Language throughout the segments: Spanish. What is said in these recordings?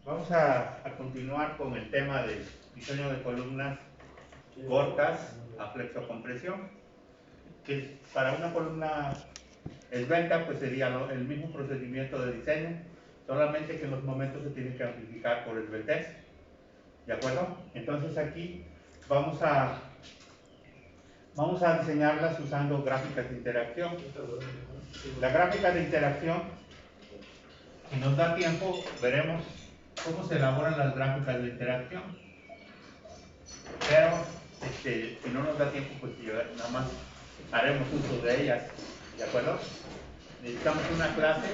Vamos a continuar con el tema de diseño de columnas cortas a flexocompresión, que para una columna esbelta pues sería el mismo procedimiento de diseño, solamente que en los momentos se tiene que amplificar por esbeltez. ¿De acuerdo? Entonces aquí vamos a diseñarlas usando gráficas de interacción. La gráfica de interacción, si nos da tiempo, veremos cómo se elaboran las gráficas de interacción. Pero si no nos da tiempo, pues nada más haremos uso de ellas. ¿De acuerdo? Necesitamos una clase,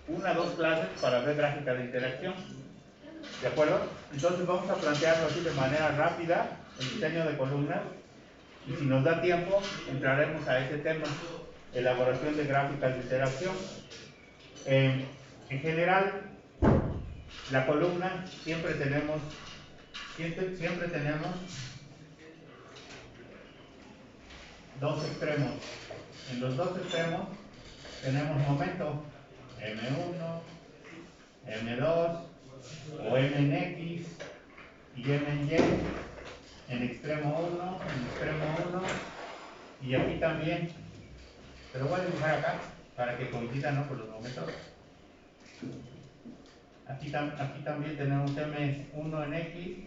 una o dos clases para ver gráfica de interacción. ¿De acuerdo? Entonces vamos a plantearlo así de manera rápida, el diseño de columnas. Y si nos da tiempo, entraremos a ese tema, elaboración de gráficas de interacción. En general, la columna siempre tenemos dos extremos. En los dos extremos tenemos momento M1, M2 o M en X y M en Y en extremo 1, en extremo 1 y aquí también, pero voy a dibujar acá para que coincidan, ¿no?, con los momentos. Aquí también tenemos M1 en X,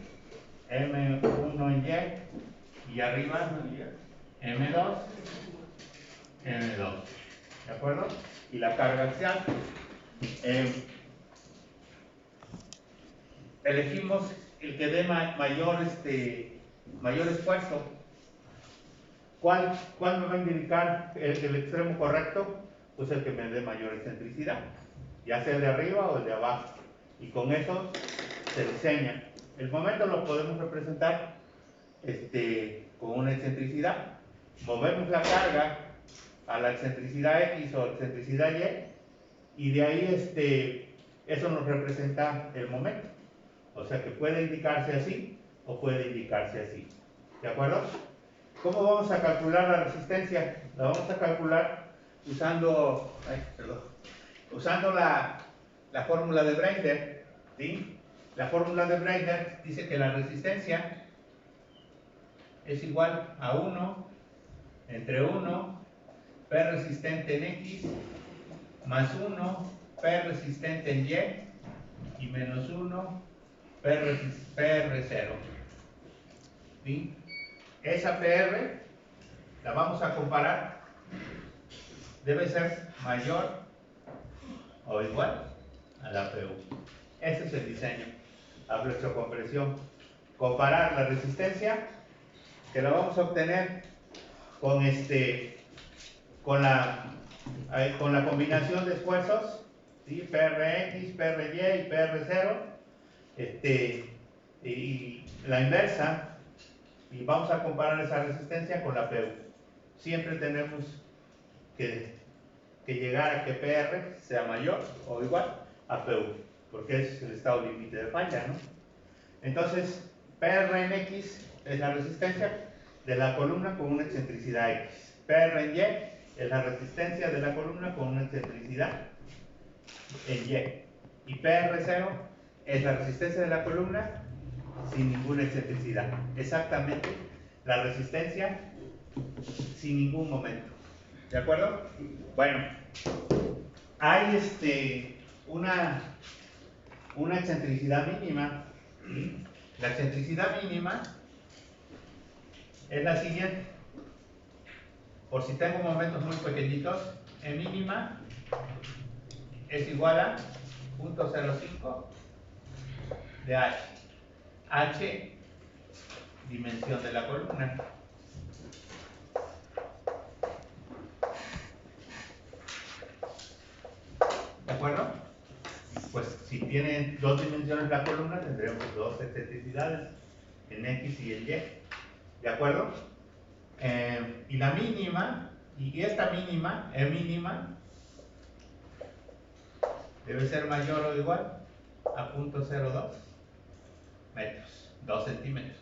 M1 en Y y arriba M2, M2. ¿De acuerdo? Y la carga axial. Elegimos el que dé mayor esfuerzo. ¿Cuál me va a indicar el extremo correcto? Pues el que me dé mayor excentricidad, ya sea el de arriba o el de abajo. Y con eso se diseña. El momento lo podemos representar con una excentricidad. Movemos la carga a la excentricidad X o excentricidad Y, y de ahí eso nos representa el momento. O sea que puede indicarse así o puede indicarse así. ¿De acuerdo? ¿Cómo vamos a calcular la resistencia? La vamos a calcular usando la fórmula de Breitner. ¿Sí? La fórmula de Breitner dice que la resistencia es igual a 1 entre 1 P resistente en X más 1 P resistente en Y y menos 1 PR0. ¿Sí? Esa PR la vamos a comparar, debe ser mayor o igual a la PU. Ese es el diseño a flexocompresión. Comparar la resistencia, que la vamos a obtener con la combinación de esfuerzos, ¿sí? PRX, PRY y PR0, y la inversa, y vamos a comparar esa resistencia con la PU. Siempre tenemos que llegar a que PR sea mayor o igual a PU, porque es el estado límite de falla, ¿no? Entonces, PR en X es la resistencia de la columna con una excentricidad X. PR en Y es la resistencia de la columna con una excentricidad en Y. Y PR0 es la resistencia de la columna sin ninguna excentricidad. Exactamente la resistencia sin ningún momento. ¿De acuerdo? Bueno, hay una excentricidad mínima. La excentricidad mínima es la siguiente. Por si tengo momentos muy pequeñitos, E mínima es igual a 0.05 de H. H, dimensión de la columna. ¿De acuerdo? Pues si tiene dos dimensiones la columna, tendremos dos excentricidades, en X y en Y. ¿De acuerdo? Y la mínima, y esta mínima, E mínima, debe ser mayor o igual a 0.02 metros, 2 centímetros.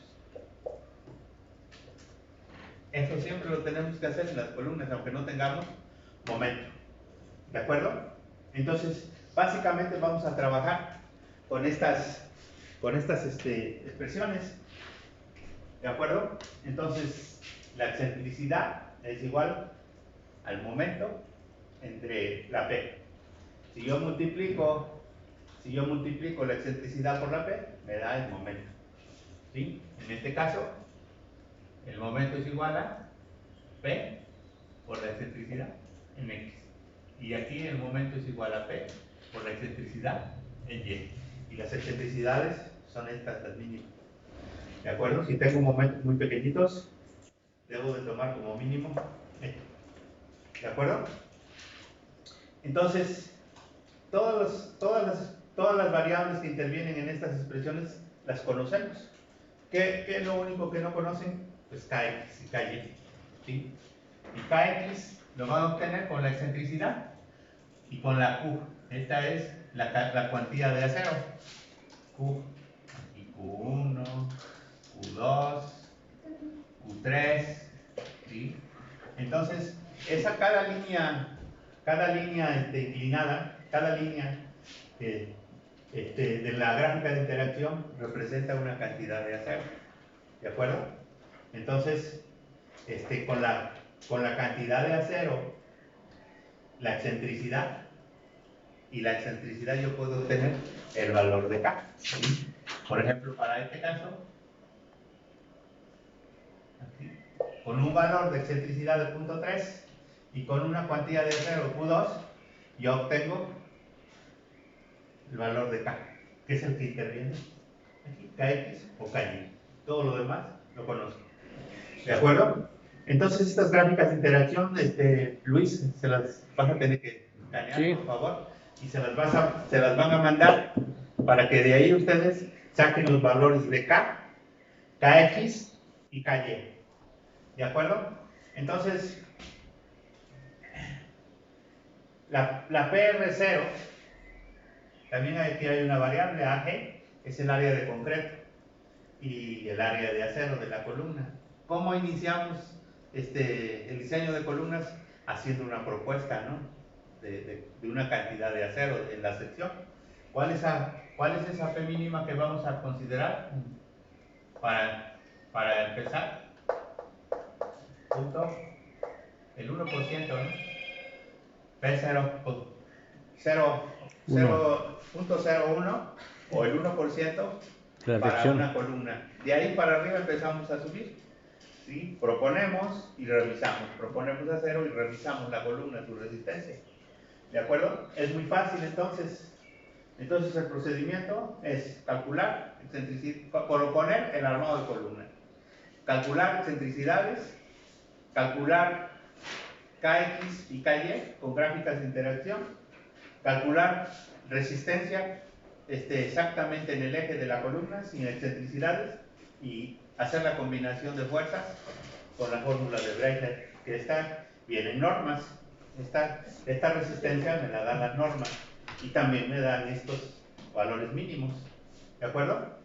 Eso siempre lo tenemos que hacer en las columnas, aunque no tengamos momento. ¿De acuerdo? Entonces, básicamente vamos a trabajar con estas expresiones. ¿De acuerdo? Entonces, la excentricidad es igual al momento entre la P. Si yo multiplico la excentricidad por la P, me da el momento. ¿Sí? En este caso, el momento es igual a P por la excentricidad en X. Y aquí el momento es igual a P por la excentricidad en Y. Y las excentricidades son estas, las mínimas. ¿De acuerdo? Si tengo momentos muy pequeñitos, debo de tomar como mínimo esto. ¿De acuerdo? Entonces, todas las variables que intervienen en estas expresiones las conocemos. ¿Qué es lo único que no conocen? Pues Kx y Ky. ¿Sí? Y Kx lo van a obtener con la excentricidad y con la Q. Esta es la cuantía de acero. Q. Aquí Q1, Q2, Q3. ¿Sí? Entonces, cada línea inclinada, cada línea de la gráfica de interacción representa una cantidad de acero. ¿De acuerdo? Entonces, con la cantidad de acero, la excentricidad, y la excentricidad yo puedo obtener el valor de K. ¿Sí? Por ejemplo, para este caso, aquí, con un valor de excentricidad de 0.3 y con una cuantía de acero Q2, yo obtengo el valor de K, que es el que interviene aquí, Kx o Ky. Todo lo demás lo conozco. ¿De acuerdo? Entonces, estas gráficas de interacción, Luis, se las vas a tener que escanear, sí, por favor, y se las van a mandar para que de ahí ustedes saquen los valores de K, Kx y Ky. ¿De acuerdo? Entonces, la PR0, también aquí hay una variable AG, que es el área de concreto, y el área de acero de la columna. ¿Cómo iniciamos el diseño de columnas? Haciendo una propuesta, ¿no? de una cantidad de acero en la sección. ¿Cuál es esa P mínima que vamos a considerar para empezar? El 1%, ¿no? P0, 0.01 o el 1% para una columna. De ahí para arriba empezamos a subir. ¿Sí? Proponemos y revisamos. Proponemos acero y revisamos la columna, su resistencia. ¿De acuerdo? Es muy fácil entonces. Entonces el procedimiento es calcular excentricidad, proponer el armado de columna. Calcular excentricidades, calcular Kx y Ky con gráficas de interacción, calcular resistencia exactamente en el eje de la columna sin excentricidades y hacer la combinación de fuerzas con la fórmula de Breitner, que vienen normas. Esta resistencia me la dan las normas y también me dan estos valores mínimos. ¿De acuerdo?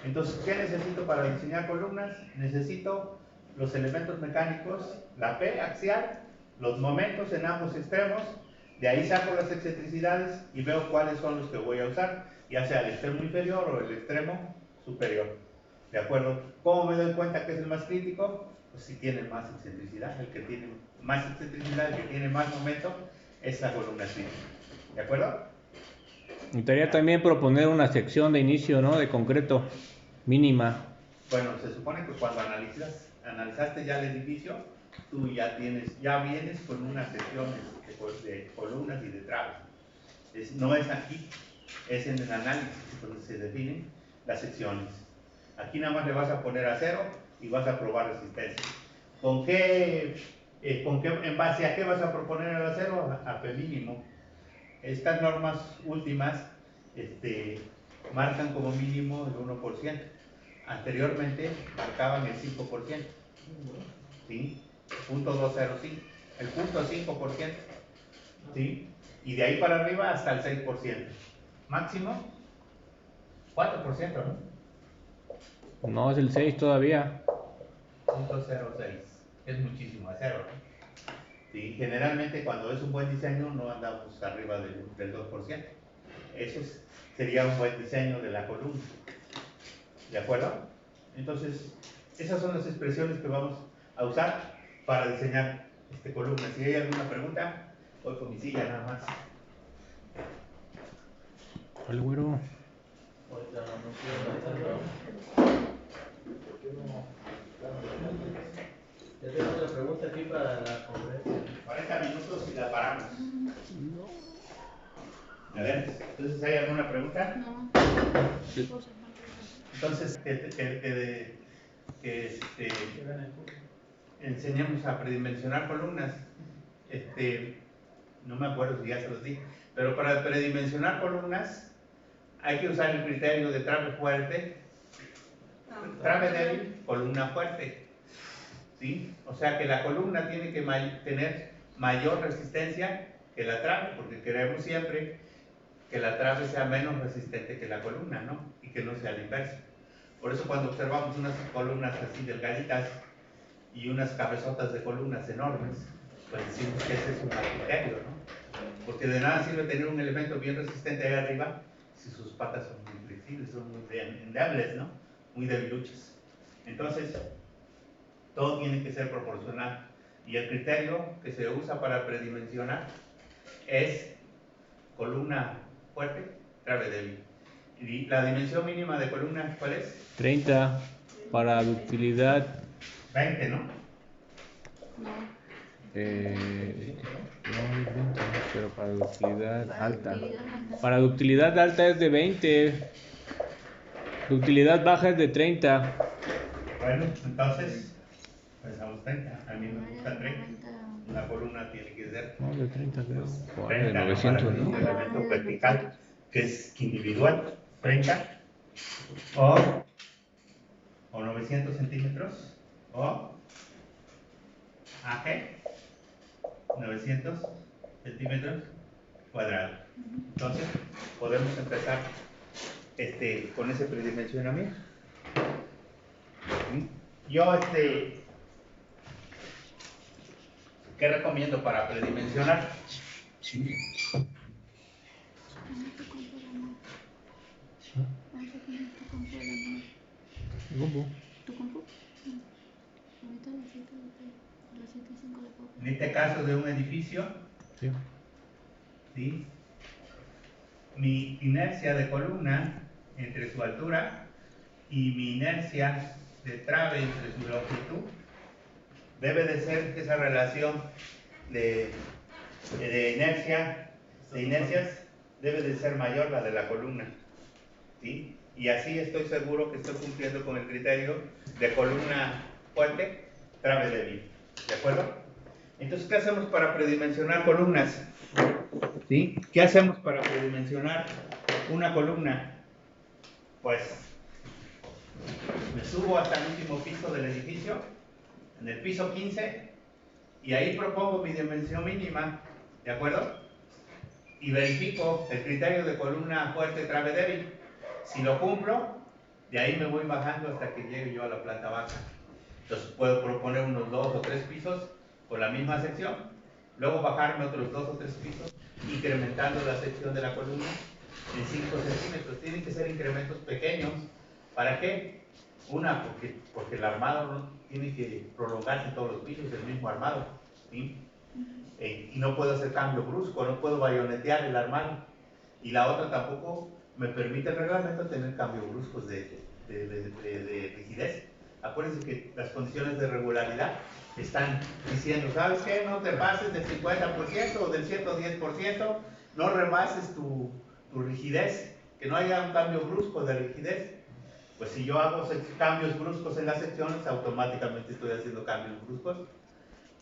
Entonces, ¿qué necesito para diseñar columnas? Necesito los elementos mecánicos, la P axial, los momentos en ambos extremos, de ahí saco las excentricidades y veo cuáles son los que voy a usar, ya sea el extremo inferior o el extremo superior. ¿De acuerdo? ¿Cómo me doy cuenta que es el más crítico? Pues si tiene más excentricidad, el que tiene más excentricidad, el que tiene más momento, es la columna crítica. ¿De acuerdo? Me gustaría también proponer una sección de inicio, ¿no? De concreto mínima. Bueno, se supone que cuando analizaste ya el edificio, tú ya vienes con una sección de columnas y de traves. No es aquí, es en el análisis donde se definen las secciones. Aquí nada más le vas a poner acero y vas a probar resistencia. ¿En base a qué vas a proponer el acero? A P mínimo. Estas normas últimas marcan como mínimo el 1%. Anteriormente marcaban el 5%. ¿Sí? Punto 205. El punto 5%. ¿Sí? Y de ahí para arriba hasta el 6%. Máximo 4%, ¿no? No, es el 6 todavía. 0.06. Es muchísimo acero, ¿no? Sí, generalmente cuando es un buen diseño no andamos arriba del 2%. sería un buen diseño de la columna. ¿De acuerdo? Entonces, esas son las expresiones que vamos a usar para diseñar columnas. Si hay alguna pregunta, voy con mi silla nada más. ¿Cuál güero? Yo tengo otra pregunta aquí para la conferencia. 40 minutos y la paramos. A ver, entonces, ¿hay alguna pregunta? No. Entonces, enseñamos a predimensionar columnas. No me acuerdo si ya se los dije, pero para predimensionar columnas hay que usar el criterio de trave fuerte, trave débil, columna fuerte. ¿Sí? O sea que la columna tiene que tener mayor resistencia que la trave, porque queremos siempre que la trave sea menos resistente que la columna, ¿no? Y que no sea la inversa. Por eso cuando observamos unas columnas así delgaditas y unas cabezotas de columnas enormes, pues decimos que ese es un mal criterio, ¿no? Porque de nada sirve tener un elemento bien resistente ahí arriba si sus patas son muy flexibles, son muy endebles, ¿no? Muy debiluchas. Entonces, todo tiene que ser proporcional. Y el criterio que se usa para predimensionar es columna fuerte, trave débil. ¿Y la dimensión mínima de columna cuál es? 30 para ductilidad. 20, ¿no? No. No, 20, pero para ductilidad alta. Para ductilidad alta es de 20. Ductilidad baja es de 30. Bueno, entonces, pues a los 30. A mí me gusta 30. La columna tiene que ser No, de 30 creo. 30, de 900, para ¿no? un elemento vertical, que es individual, 30, o 900 centímetros, o AG, 900 centímetros cuadrados. Entonces, podemos empezar con ese predimensionamiento. Yo, ¿qué recomiendo para predimensionar? ¿Cómo? ¿Tu compu? Ahorita las 7 y 5 de poco. En este caso de un edificio, Sí. ¿sí? Mi inercia de columna entre su altura y mi inercia de trave entre su longitud debe de ser esa relación de inercias debe de ser mayor la de la columna, ¿sí? Y así estoy seguro que estoy cumpliendo con el criterio de columna fuerte, trave débil. ¿De acuerdo? Entonces, ¿qué hacemos para predimensionar columnas? ¿Sí? ¿Qué hacemos para predimensionar una columna? Pues me subo hasta el último piso del edificio, en el piso 15, y ahí propongo mi dimensión mínima, ¿de acuerdo? Y verifico el criterio de columna fuerte, trave débil. Si lo cumplo, de ahí me voy bajando hasta que llegue yo a la planta baja. Entonces puedo proponer unos 2 o 3 pisos con la misma sección, luego bajarme otros 2 o 3 pisos, incrementando la sección de la columna en 5 centímetros. Tienen que ser incrementos pequeños. ¿Para qué? Una, porque el armado no tiene que prolongarse en todos los pisos, el mismo armado, ¿sí? Y no puedo hacer cambio brusco, no puedo bayonetear el armado. Y la otra, tampoco me permite el reglamento tener cambios bruscos de rigidez. Acuérdense que las condiciones de regularidad están diciendo, ¿sabes qué? No te pases del 50% o del 110%, no rebases tu rigidez, que no haya un cambio brusco de rigidez. Pues si yo hago cambios bruscos en las secciones, automáticamente estoy haciendo cambios bruscos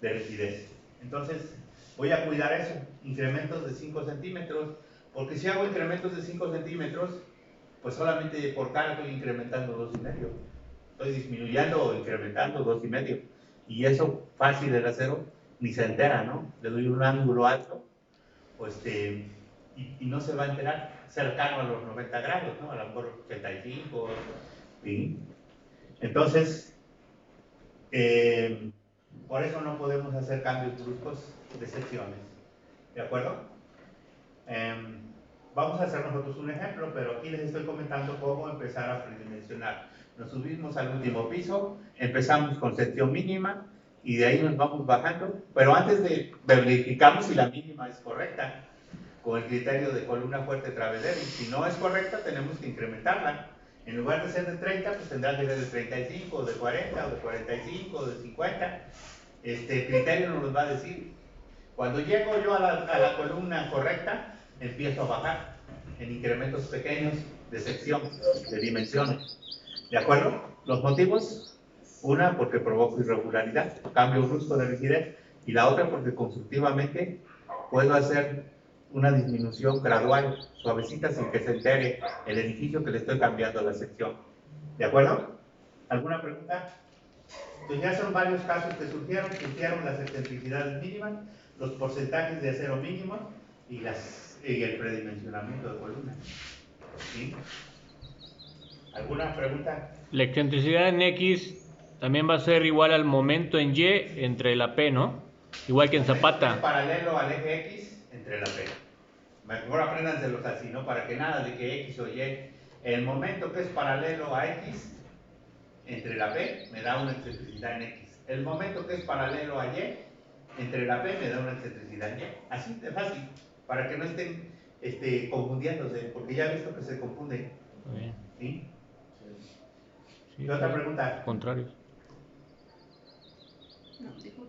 de rigidez. Entonces, voy a cuidar eso, incrementos de 5 centímetros, porque si hago incrementos de 5 centímetros, pues solamente por cada estoy incrementando 2,5. Estoy disminuyendo o incrementando 2,5. Y eso, fácil el acero, ni se entera, ¿no? Le doy un ángulo alto, pues, y no se va a enterar, cercano a los 90 grados, ¿no? A lo mejor 85, ¿sí? Entonces, por eso no podemos hacer cambios bruscos de secciones, ¿de acuerdo? vamos a hacer nosotros un ejemplo, pero aquí les estoy comentando cómo empezar a predimensionar. Nos subimos al último piso, empezamos con sección mínima y de ahí nos vamos bajando, pero antes de verificamos si la mínima es correcta con el criterio de columna fuerte trave débil. Si no es correcta, tenemos que incrementarla. En lugar de ser de 30, pues tendrá que ser de 35, o de 40, o de 45, o de 50. El criterio nos lo va a decir. Cuando llego yo a la columna correcta, empiezo a bajar en incrementos pequeños de sección, de dimensiones. ¿De acuerdo? Los motivos, una porque provoco irregularidad, cambio brusco de rigidez, y la otra porque constructivamente puedo hacer una disminución gradual, suavecita, sin que se entere el edificio que le estoy cambiando la sección. ¿De acuerdo? ¿Alguna pregunta? Pues ya son varios casos que surgieron las excentricidades mínimas, los porcentajes de acero mínimos y el predimensionamiento de columna. ¿Sí? ¿Alguna pregunta? La excentricidad en X también va a ser igual al momento en Y entre la P, ¿no? Igual que en Es Zapata. paralelo al eje X entre la P. Mejor apréndanselos así, ¿no? Para que nada de que X o Y. El momento que es paralelo a X entre la P me da una excentricidad en X. El momento que es paralelo a Y entre la P me da una excentricidad en Y. Así de fácil, para que no estén confundiéndose, porque ya he visto que se confunden. Bien. ¿Sí? Sí, ¿Qué otra sí. pregunta? Contrarios. No, dijo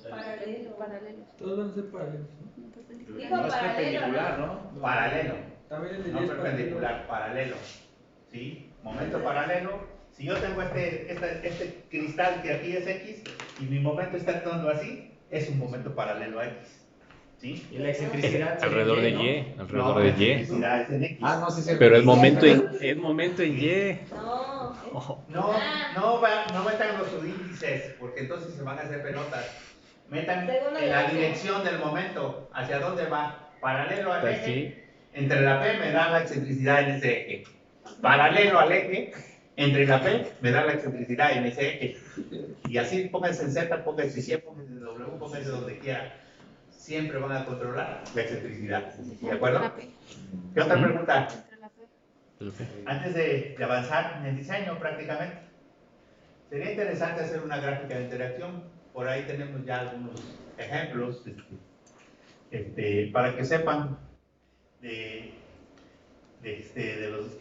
paralelo. Paralelo. Todos van a ser paralelos, ¿no? No perpendicular. Dijo No es paralelo, perpendicular, ¿no? ¿no? Paralelo. También el de No 10 perpendicular, paralelo. ¿Sí? Momento paralelo. Si yo tengo este cristal que aquí es X y mi momento está actuando así, es un momento paralelo a X. ¿Sí? Y la excentricidad. Alrededor de ¿no? Y. Alrededor No, de la Y. excentricidad es en X. Ah, no, sí, sí. Pero es momento en Y. No. Ojo. No metan los subíndices, porque entonces se van a hacer pelotas. Metan Según en la el eje. dirección del momento, hacia dónde va. Paralelo al Pues eje, sí. entre la P me da la excentricidad en ese eje. Paralelo al eje, entre la P me da la excentricidad en ese eje. Y así pónganse en Z, pónganse en Y, pónganse en W, pónganse donde quiera. Siempre van a controlar la excentricidad. ¿De acuerdo? La P. ¿Qué otra pregunta? Entre la P. Antes de avanzar en el diseño prácticamente, sería interesante hacer una gráfica de interacción. Por ahí tenemos ya algunos ejemplos para que sepan de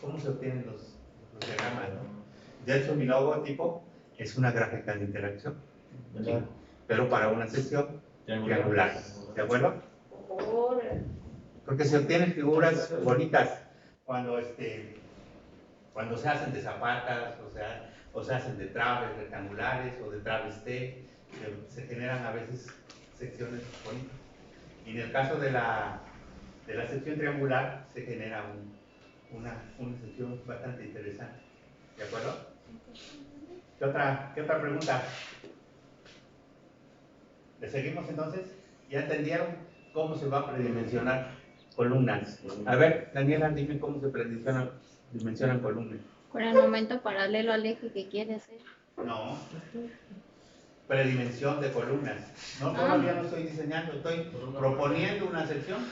cómo se obtienen los diagramas, ¿no? De hecho, mi logotipo es una gráfica de interacción, ¿sí? Pero para una sección triangular. ¿De acuerdo? Porque se obtienen figuras bonitas cuando se hacen de zapatas, o se hacen de traves rectangulares o de traves T, se generan a veces secciones bonitas. Y en el caso de la sección triangular se genera una sección bastante interesante. ¿De acuerdo? ¿Qué otra pregunta? ¿Le seguimos entonces? ¿Ya entendieron cómo se va a predimensionar columnas? A ver, Daniela, dime cómo se dimensionan columnas. Con el momento paralelo al eje que quiere hacer. No. Predimensión de columnas. No, todavía no estoy diseñando, estoy proponiendo una sección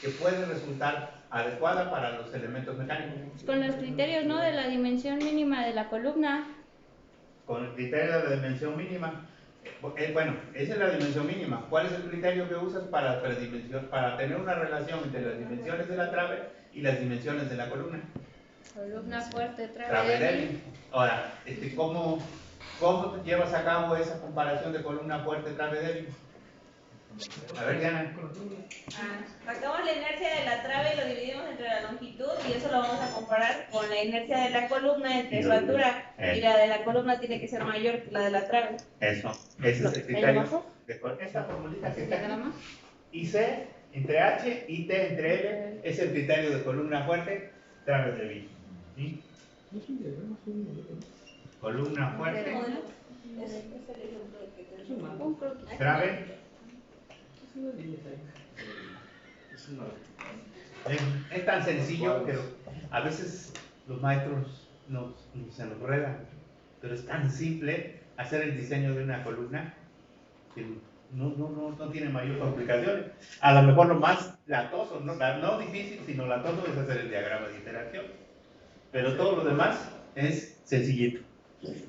que puede resultar adecuada para los elementos mecánicos. Con los criterios, ¿no? De la dimensión mínima de la columna. Con el criterio de la dimensión mínima. Bueno, esa es la dimensión mínima. ¿Cuál es el criterio que usas para tener una relación entre las dimensiones de la trave y las dimensiones de la columna? Columna fuerte, Trave débil. Ahora, ¿cómo llevas a cabo esa comparación de columna fuerte, trave débil? A ver, Diana. Sacamos la inercia de la trave y lo dividimos entre la longitud y eso lo vamos a comparar con la inercia de la columna entre su altura y la de la columna tiene que ser mayor que la de la trave. Eso, ese es el criterio. abajo? Esta formulita que está aquí. Diagrama. IC entre H y T entre L es el criterio de columna fuerte, trave débil. ¿Sí? No es un diagrama, es un modelo, ¿no? Columna fuerte, Es un mapa. Un croquis. trave. Es una línea ahí. Es tan sencillo, pero a veces los maestros se nos enredan. Pero es tan simple hacer el diseño de una columna que No tiene mayor complicaciones. A lo mejor lo más latoso, no difícil, sino latoso es hacer el diagrama de interacción. Pero todo lo demás es sencillito.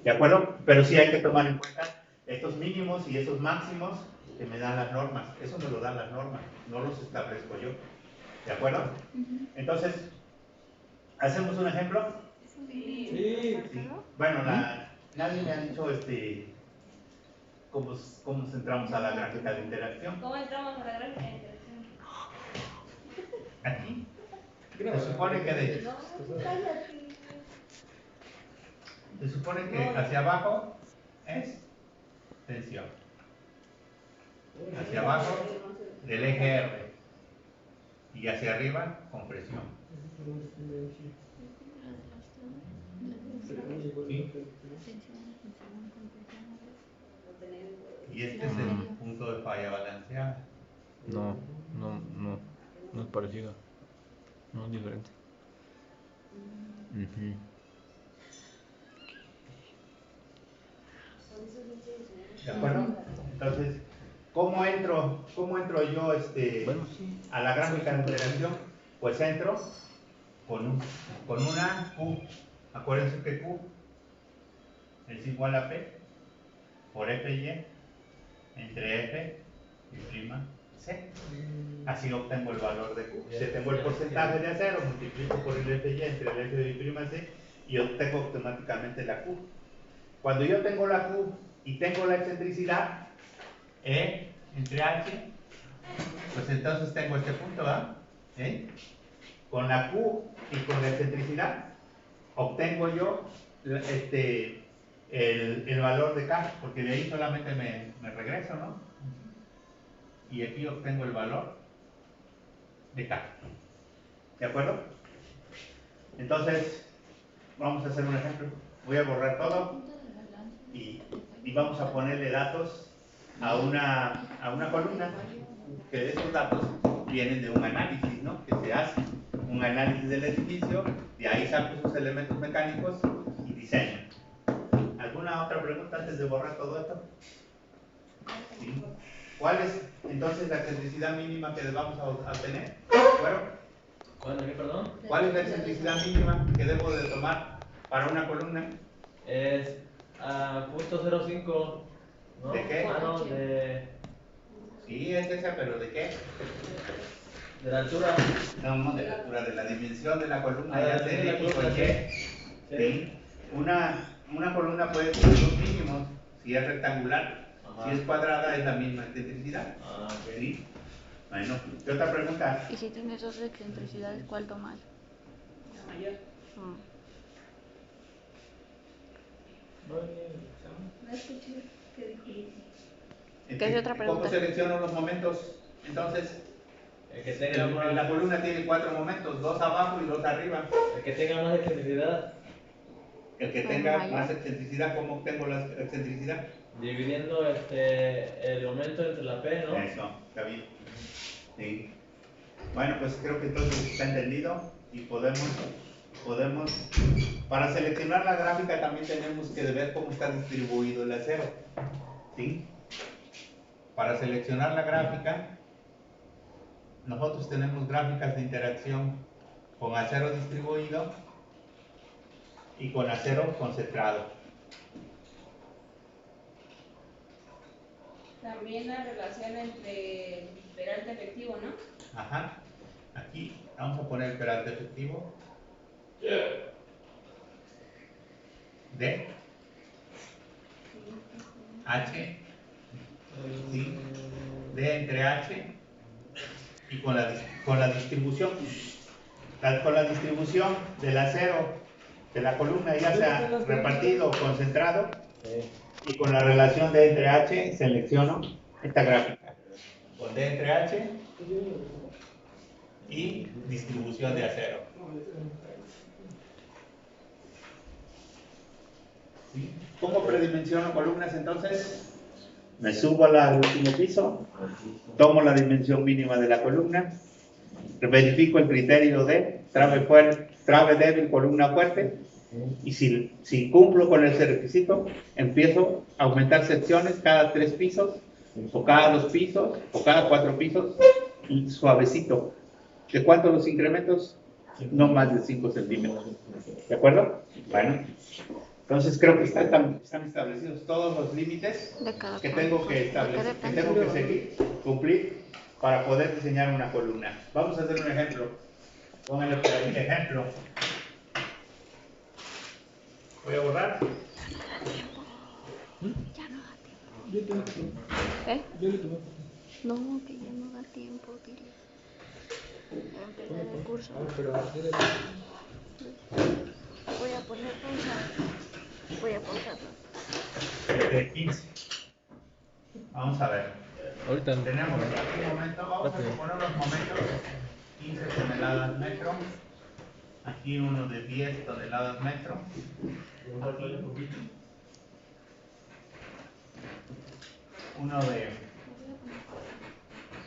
¿De acuerdo? Pero sí hay que tomar en cuenta estos mínimos y esos máximos que me dan las normas. Eso me lo dan las normas, no los establezco yo. ¿De acuerdo? Entonces, ¿hacemos un ejemplo? Sí. Sí. Bueno, nadie me ha dicho cómo entramos a la gráfica de interacción. ¿Cómo entramos a la gráfica de interacción? Aquí. Se supone que hacia abajo es tensión. Hacia abajo del eje R. Y hacia arriba, compresión. ¿Sí? Y este es el punto de falla balanceada. No es parecido. No es diferente. Ujú. ¿De acuerdo? Entonces, ¿cómo entro yo Bueno, sí. a la gráfica de interacción? Pues entro con una Q. Acuérdense que Q es igual a P por FY entre F y prima C. Así obtengo el valor de Q. Si tengo el porcentaje de acero, multiplico por el FY entre el F y prima C y obtengo automáticamente la Q. Cuando yo tengo la Q y tengo la excentricidad E entre H, pues entonces tengo este punto, ¿verdad? Con la Q y con la excentricidad obtengo yo el valor de K, porque de ahí solamente me regreso, ¿no? Y aquí obtengo el valor de K. ¿De acuerdo? Entonces, vamos a hacer un ejemplo. Voy a borrar todo y vamos a ponerle datos a una columna, que esos datos vienen de un análisis, ¿no? Que se hace un análisis del edificio, de ahí saco sus elementos mecánicos y diseño. ¿Alguna otra pregunta antes de borrar todo esto? ¿Sí? ¿Cuál es entonces la excentricidad mínima que vamos a obtener? Bueno, Perdón? ¿cuál es la excentricidad mínima que debo de tomar para una columna? Es .05, ¿no? ¿De qué? No, Sí, es esa, pero ¿de qué? de la altura. No, de la altura, de la dimensión de la columna. De Ya la te dimensión de la dije columna, por qué. sí. Sí. Una columna puede tener dos mínimos, si es rectangular. Ajá. Si es cuadrada, es la misma excentricidad. Ah, ok. ¿Sí? Bueno, ¿qué otra pregunta? Y si tienes dos excentricidades, ¿cuál tomas? La mayor. No escuché qué dijo. ¿Qué es otra pregunta? ¿Cómo selecciono los momentos? Entonces, El que tenga más, la columna tiene 4 momentos, 2 abajo y 2 arriba. el que tenga más excentricidad, El que tenga más excentricidad, ¿cómo obtengo la excentricidad? dividiendo el momento entre la P, ¿no? Eso, está bien. Sí. Bueno, pues creo que entonces está entendido y podemos, para seleccionar la gráfica también tenemos que ver cómo está distribuido el acero. ¿Sí? Para seleccionar la gráfica, nosotros tenemos gráficas de interacción con acero distribuido y con acero concentrado. También la relación entre peralte efectivo, ¿no? Ajá. Aquí vamos a poner el peralte efectivo. D. H. ¿Sí? D entre H. Y con la distribución. Con la distribución del acero de la columna, ya sea repartido o concentrado. Sí. Y con la relación D entre H, selecciono esta gráfica. Con D entre H y distribución de acero. ¿Sí? ¿Cómo predimensiono columnas entonces? Me subo al último piso, tomo la dimensión mínima de la columna, verifico el criterio de trave débil, columna fuerte, y si cumplo con ese requisito, empiezo a aumentar secciones cada 3 pisos o cada 2 pisos, o cada 4 pisos, y suavecito. ¿De cuánto los incrementos? No más de 5 centímetros. ¿De acuerdo? Bueno, entonces creo que están establecidos todos los límites De cada que cual. tengo que establecer, que tengo que seguir, cumplir para poder diseñar una columna. Vamos a hacer un ejemplo. Pónganle por ahí ejemplo. Voy a borrar. Ya no da tiempo. ¿Eh? No, que ya no da tiempo, diría. Para empezar el curso. Voy a poner pausa. Voy a pausarlo. De 15. Vamos a ver. Ahorita no. Tenemos aquí un momento, vamos a poner los momentos. 15 toneladas metro. Aquí uno de 10 toneladas metro. Aquí uno de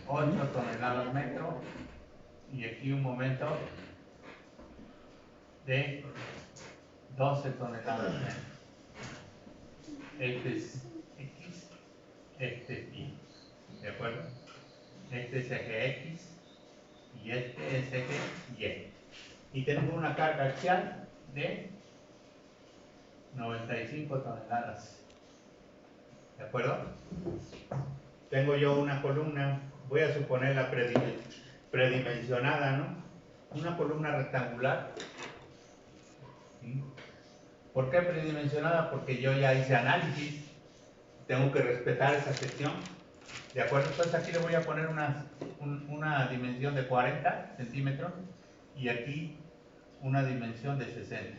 8 toneladas metro. Y aquí un momento de 12 toneladas metro. Este es X, este es Y. ¿De acuerdo? Este es eje X y este es eje Y. Y tengo una carga axial de 95 toneladas. ¿De acuerdo? Tengo yo una columna, voy a suponerla predimensionada, ¿no? Una columna rectangular. ¿Sí? ¿Por qué predimensionada? Porque yo ya hice análisis, tengo que respetar esa sección. ¿De acuerdo? Entonces aquí le voy a poner una dimensión de 40 centímetros y aquí una dimensión de 60.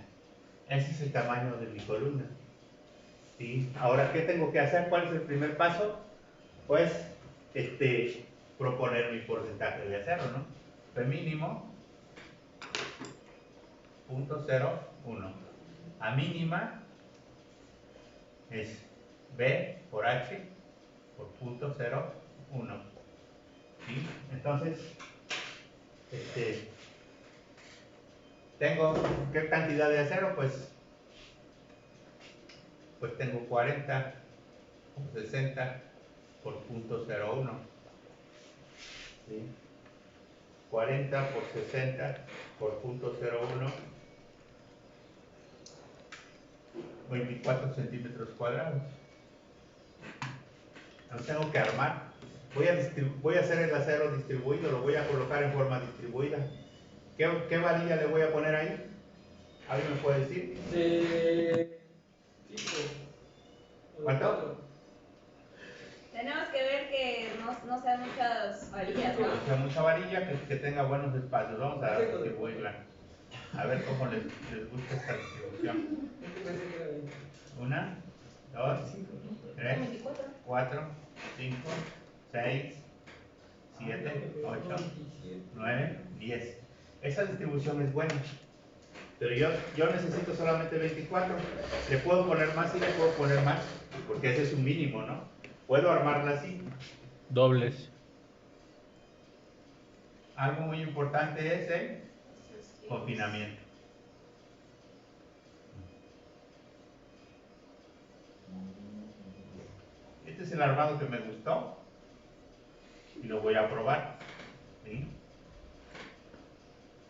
Ese es el tamaño de mi columna. ¿Sí? Ahora, ¿qué tengo que hacer? ¿Cuál es el primer paso? Pues, proponer mi porcentaje de acero, ¿no? P mínimo, 0.01. A mínima es B por H por 0.01. ¿Sí? Entonces, tengo, ¿qué cantidad de acero? Pues tengo 40 por 60 por 0.01. ¿Sí? 40 por 60 por 0.01, 24 centímetros cuadrados. Los tengo que armar. Voy a hacer el acero distribuido, lo voy a colocar en forma distribuida. ¿Qué varilla le voy a poner ahí? ¿Alguien me puede decir? De tipo. ¿Cuánto? Tenemos que ver que no sean muchas varillas, ¿no? O sea, mucha varilla que tenga buenos espacios. Vamos a distribuirla. A ver cómo les gusta esta distribución. 1, 2, 3, 4, 5, 6, 7, 8, 9, 10. Esa distribución es buena. Pero yo necesito solamente 24. Le puedo poner más y le puedo poner más, porque ese es un mínimo, ¿no? Puedo armarla así. Dobles. Algo muy importante es el confinamiento. Este es el armado que me gustó y lo voy a probar. ¿Sí?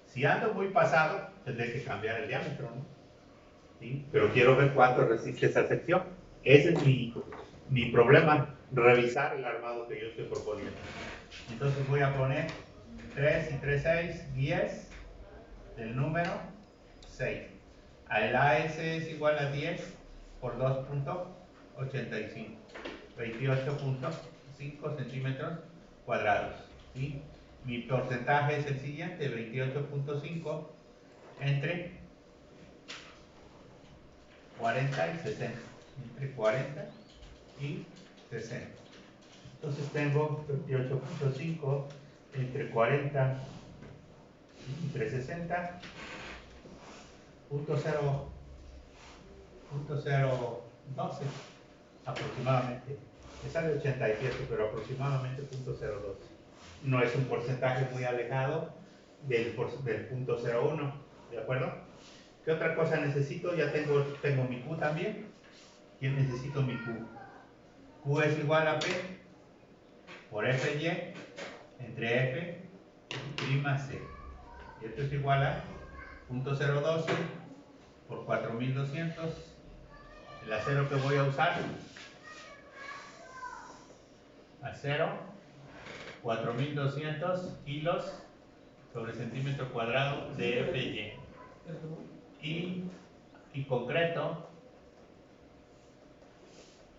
Si ando muy pasado, tendré que cambiar el diámetro, ¿no? ¿Sí? Pero quiero ver cuánto resiste esa sección. Ese es mi problema, revisar el armado que yo estoy proponiendo. Entonces voy a poner 3 y 3, 6, 10 del número 6. El AS es igual a 10 por 2.85, 28.5 centímetros cuadrados. ¿Sí? Mi porcentaje es el siguiente, 28.5 entre 40 y 60. Entre 40 y 60. Entonces tengo 28.5 entre 40 y entre 60. .012 aproximadamente. Me sale 87, pero aproximadamente .012. No es un porcentaje muy alejado del .01, ¿de acuerdo? ¿Qué otra cosa necesito? Ya tengo mi Q también. ¿Quién necesito mi Q? Q es igual a P por FY entre F prima C. Y esto es igual a 0.012 por 4200. El acero que voy a usar, acero, 4200 kilos sobre centímetro cuadrado de FY. Y concreto,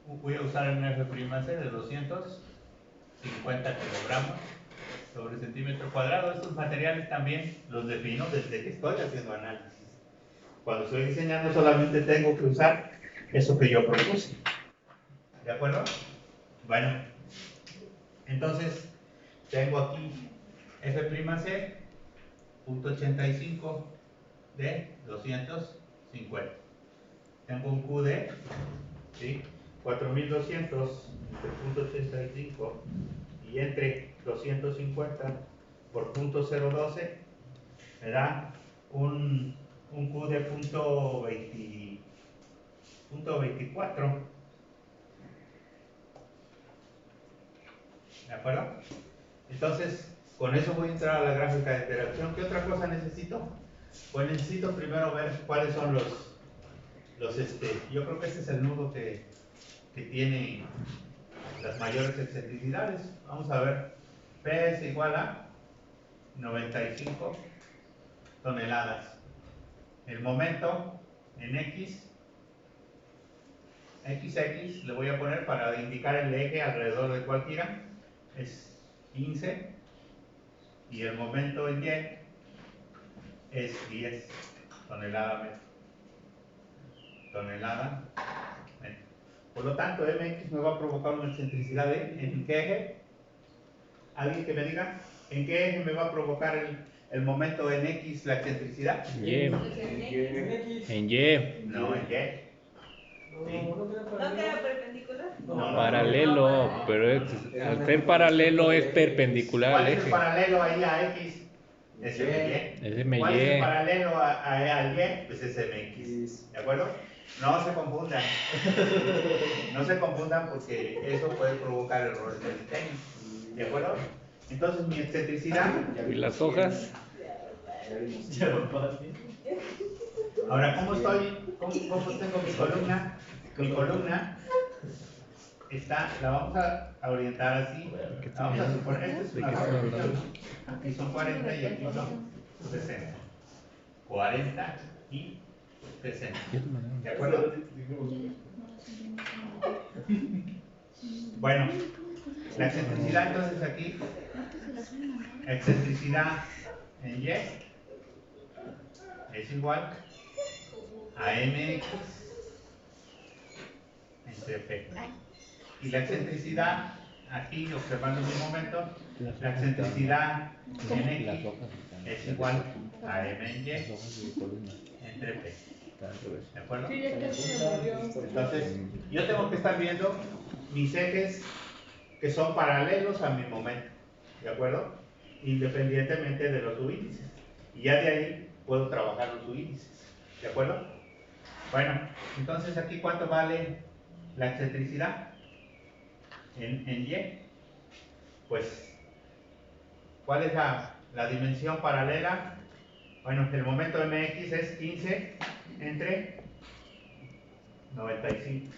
voy a usar un F'C de 250 kilogramos sobre centímetro cuadrado. Estos materiales también los defino desde que estoy haciendo análisis. Cuando estoy diseñando solamente tengo que usar eso que yo propuse. ¿De acuerdo? Bueno, entonces tengo aquí F'C, 0.85 de 250. Tengo un QD, ¿sí? 4200 entre 0.85 y entre 250 por 0.012 me da un Q de 0.24. ¿De acuerdo? Entonces, con eso voy a entrar a la gráfica de interacción. ¿Qué otra cosa necesito? Pues necesito primero ver cuáles son los yo creo que este es el nudo que tiene las mayores excentricidades. Vamos a ver. P es igual a 95 toneladas. El momento en XX le voy a poner para indicar el eje alrededor del cual gira, es 15, y el momento en Y es 10 tonelada metro. Por lo tanto, MX me va a provocar una excentricidad ¿en qué eje? ¿Alguien que me diga? ¿En qué eje me va a provocar el momento en X la excentricidad? En Y. En Y. No, en Y. ¿Sí? ¿No queda perpendicular? No, Paralelo, no. pero al ser paralelo es perpendicular ¿Cuál al es el eje. paralelo ahí a X? Es MY. Es MY. ¿Cuál es el paralelo al Y? Pues es MX. ¿De acuerdo? No se confundan. No se confundan porque eso puede provocar errores de diseño. ¿De acuerdo? Entonces mi excentricidad. ¿Y las hojas? Ahora, ¿cómo tengo mi columna? Mi columna la vamos a orientar así. Vamos a suponer, esta es una proporción. Aquí son 40 y aquí son 60. 40 y 60. ¿De acuerdo? Bueno, la excentricidad entonces aquí, excentricidad en Y es igual a MX entre P. Y la excentricidad, aquí observando mi momento, la excentricidad en X es igual a M en Y entre P. ¿De acuerdo? Entonces, yo tengo que estar viendo mis ejes que son paralelos a mi momento. ¿De acuerdo? Independientemente de los subíndices. Y ya de ahí puedo trabajar los subíndices. ¿De acuerdo? Bueno, entonces aquí ¿cuánto vale la excentricidad? En Y. Pues, ¿cuál es la dimensión paralela? Bueno, el momento MX es 15 entre 95.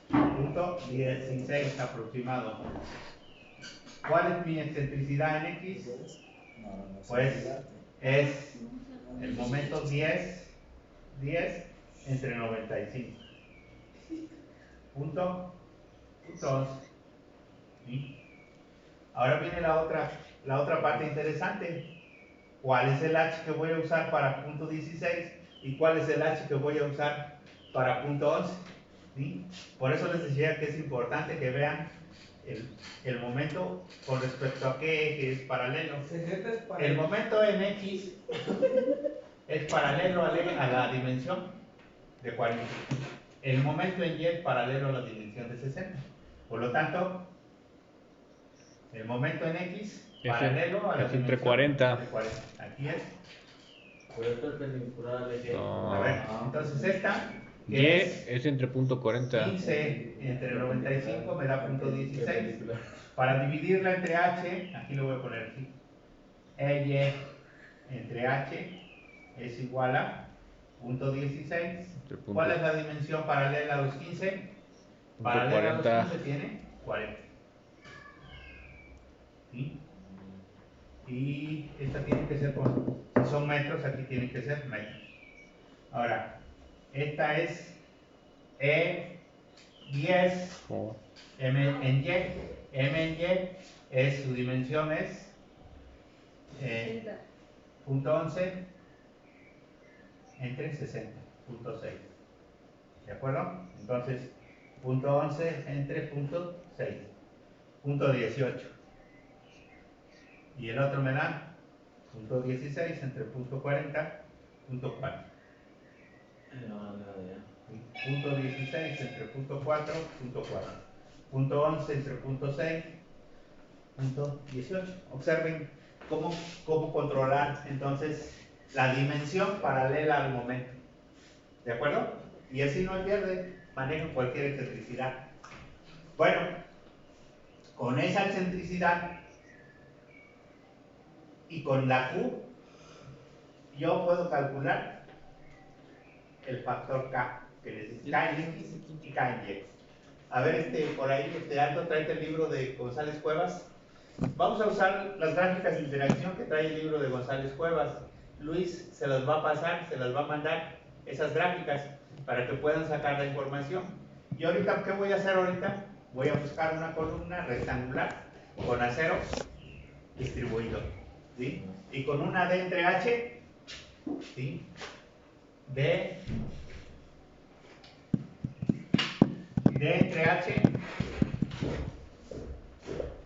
Punto 16 aproximado. ¿Cuál es mi excentricidad en X? Pues es el momento 10 entre 95. Punto 11. ¿Sí? Ahora viene la otra parte interesante. ¿Cuál es el H que voy a usar para punto 16? ¿Y cuál es el H que voy a usar para punto 11? ¿Sí? Por eso les decía que es importante que vean el momento con respecto a qué eje es paralelo. El momento en X es paralelo a la dimensión de 40. El momento en Y es paralelo a la dimensión de 60. Por lo tanto, el momento en X paralelo a la dimensión entre 40. de 40. Aquí es. Pero es perpendicular al eje. No. A ver, entonces esta Y es entre punto 40. 15 entre 95 me da punto 16. Para dividirla entre h, aquí lo voy a poner aquí. Y entre h es igual a punto 16. ¿Cuál es la dimensión paralela a los 15? Paralela a los 15 tiene 40. ¿Sí? Y esta tiene que ser si son metros, aquí tienen que ser metros. Ahora, esta es E10 M en Y. M en Y su dimensión es punto 11 entre 60, punto 6. ¿De acuerdo? Entonces, punto 11 entre punto 6, punto 18. Y el otro me da punto 16 entre punto 40, punto 4. Punto 16 entre punto 4, punto 4. Punto 11 entre punto 6, punto 18. Observen cómo controlar entonces la dimensión paralela al momento. ¿De acuerdo? Y así no hay pierde, manejan cualquier excentricidad. Bueno, con esa excentricidad y con la Q, yo puedo calcular el factor K, que les dice K en X y K en Y. A ver, por ahí, Aldo, tráete el libro de González Cuevas. Vamos a usar las gráficas de interacción que trae el libro de González Cuevas. Luis se las va a pasar, se las va a mandar esas gráficas para que puedan sacar la información. Y ahorita, ¿qué voy a hacer ahorita? Voy a buscar una columna rectangular con acero distribuido, ¿sí? Y con una D entre H, ¿sí? D entre H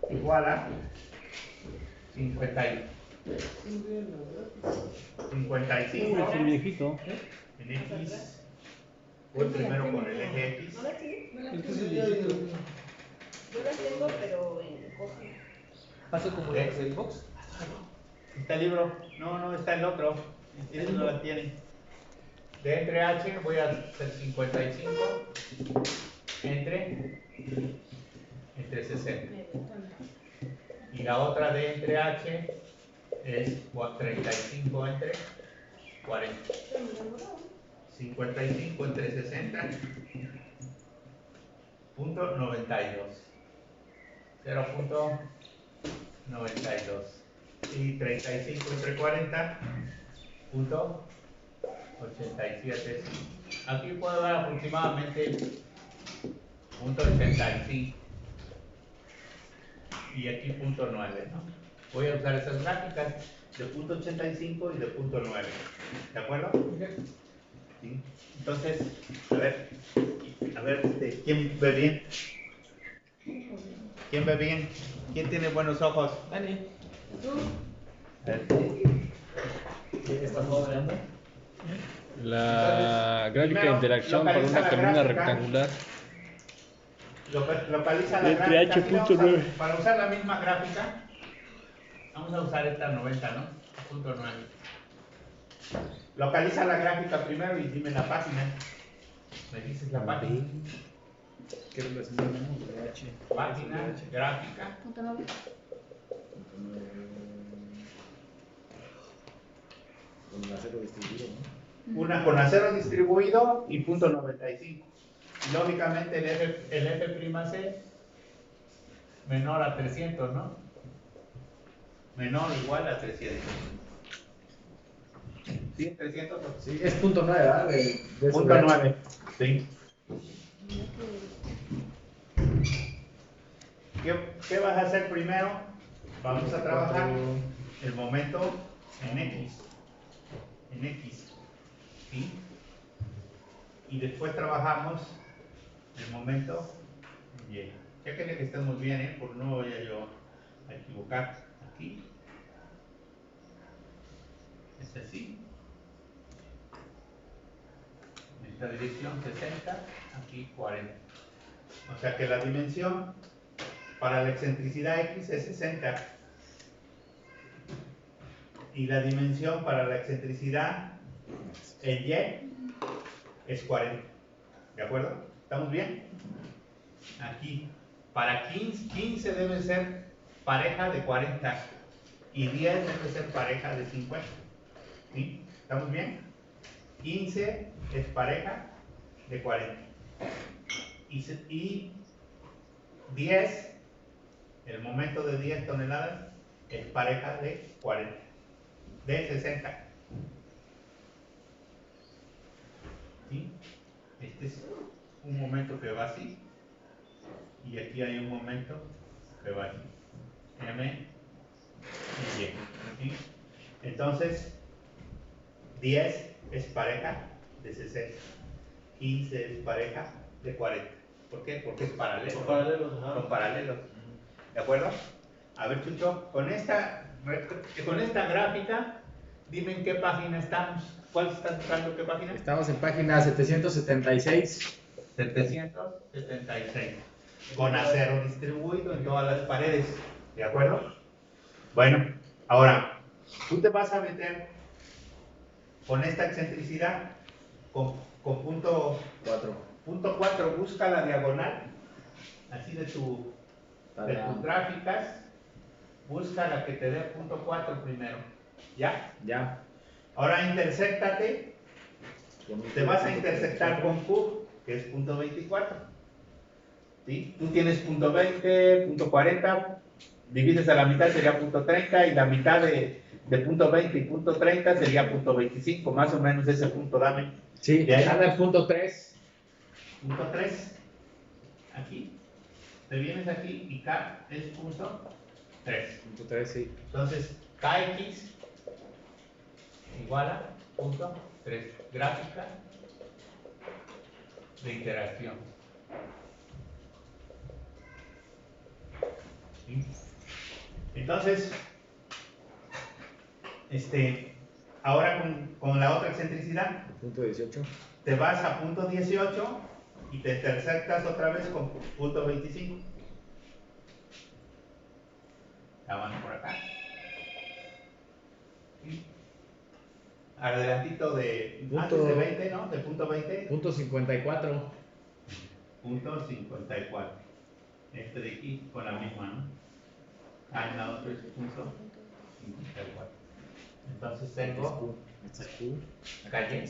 igual a 55 el viejito. en X. Voy primero con el eje X. ¿No las tienes? Yo las tengo, pero en coja. ¿Pasa como el box? ¿Está el libro? No, está el otro. Ese no la tiene. D entre H voy a hacer 55 entre 60. Y la otra D entre H es 35 entre 40. 55 entre 60. Punto 92. 0.92. Y 35 entre 40. Punto 87. Aquí puedo dar aproximadamente punto 85. Y aquí punto 9, ¿no? Voy a usar esas gráficas de punto 85 y de punto 9. ¿De acuerdo? ¿Sí? Entonces, a ver, ¿quién ve bien? ¿Quién ve bien? ¿Quién tiene buenos ojos? Dani. A ver. ¿Qué estás mostrando? La gráfica de Primero, interacción por localiza una la columna gráfica. rectangular. Localiza la Entre gráfica. Aquí vamos H.9. para usar la misma gráfica, vamos a usar esta 90, ¿no? Punto 9. Localiza la gráfica primero y dime la página. Me dices la página. ¿Qué relación tenemos de H? Página, gráfica. Punto 9. Con el acero distribuido, ¿no? Una con acero distribuido y punto 95. Y lógicamente el F'(C) menor a 300, ¿no? Menor o igual a 300. ¿Sí? 300. Sí, es punto 9, ¿verdad? De Punto 9. Sí. ¿Qué vas a hacer primero? Vamos a trabajar el momento en X. En X. ¿Sí? Y después trabajamos el momento en Y. Chequenle que estemos bien, ¿eh? Porque no voy a yo a equivocar. Aquí. Es así. En esta dirección 60, aquí 40. O sea que la dimensión para la excentricidad X es 60. Y la dimensión para la excentricidad en Y es 40. ¿De acuerdo? ¿Estamos bien? Aquí, para 15 debe ser pareja de 40 y 10 debe ser pareja de 50. ¿Sí? ¿Estamos bien? 15 es pareja de 40. Y 10, el momento de 10 toneladas, es pareja de 40. De 60. ¿Sí? Este es un momento que va así. Y aquí hay un momento que va así. M y Y. ¿Sí? Entonces, 10 es pareja de 60. 15 es pareja de 40. ¿Por qué? Porque es paralelo. Son paralelos, ajá. Son paralelos. ¿De acuerdo? A ver, Chucho, con esta gráfica, dime en qué página estamos. ¿Cuál estás buscando? ¿Qué página? Estamos en página 776. 776. Con acero distribuido en todas las paredes. ¿De acuerdo? Bueno, ahora, tú te vas a meter con esta excentricidad, con punto 4. Punto 4, busca la diagonal, así de tus gráficas, busca la que te dé punto 4 primero. ¿Ya? Ya. Ahora intersectate, te vas a intersectar con Q, que es punto 24. ¿Sí? Tú tienes punto 20, punto 40, divides a la mitad sería punto 30 y la mitad de punto 20 y punto 30 sería punto 25, más o menos ese punto dame. Sí, de ahí. anda el punto 3. Punto 3, aquí, te vienes aquí y K es punto 3. Punto 3, sí. Entonces, KX igual a punto 3. Gráfica de interacción. ¿Sí? Entonces, ahora con la otra excentricidad, Punto 18. te vas a punto 18 y te intersectas otra vez con punto 25. La mano por acá. ¿Sí? Adelantito de antes de 20, ¿no? De punto 20. Punto 54. Punto 54. Este de aquí con la misma, ¿no? Ah, en la otra es punto 54. Entonces tengo calle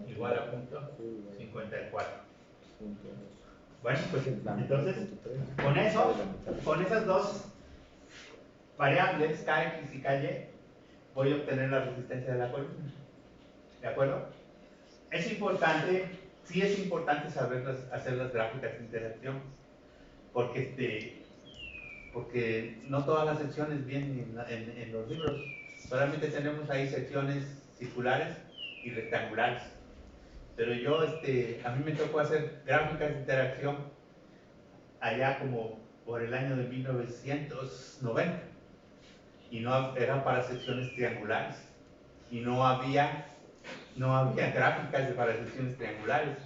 igual a punto 54. Bueno, pues entonces con esas dos variables, KX y KY, voy a obtener la resistencia de la columna. ¿De acuerdo? Es importante, sí es importante saber hacer las gráficas de interacción, porque no todas las secciones vienen en los libros. Solamente tenemos ahí secciones circulares y rectangulares. Pero yo, a mí me tocó hacer gráficas de interacción allá como por el año de 1990. Y no era para secciones triangulares. Y no había gráficas para secciones triangulares.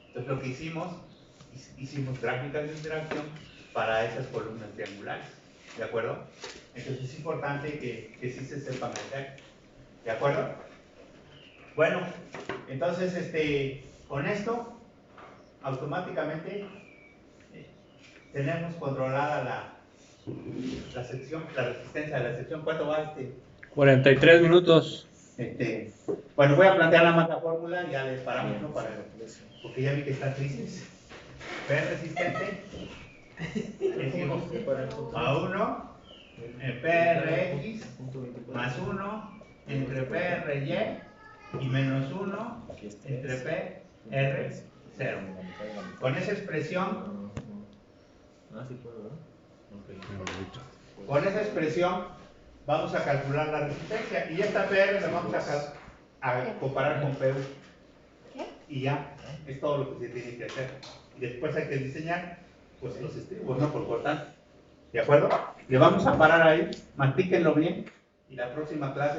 Entonces lo que hicimos gráficas de interacción para esas columnas triangulares. ¿De acuerdo? Entonces es importante que sí se sepa meter. ¿De acuerdo? Bueno, entonces con esto automáticamente tenemos controlada la sección, la resistencia de la sección. ¿Cuánto va 43 minutos. Bueno, voy a plantear la más la fórmula y ya les paramos, ¿no? Porque ya vi que están tristes. P resistente decimos a 1 PRX más 1 entre PRY y menos 1 entre PR0. Con esa expresión, con esa expresión vamos a calcular la resistencia y esta PR la vamos a comparar con PU. Y ya, es todo lo que se tiene que hacer. Y después hay que diseñar pues los estribos, ¿no? Por cortar. ¿De acuerdo? Le vamos a parar ahí, mastíquenlo bien y la próxima clase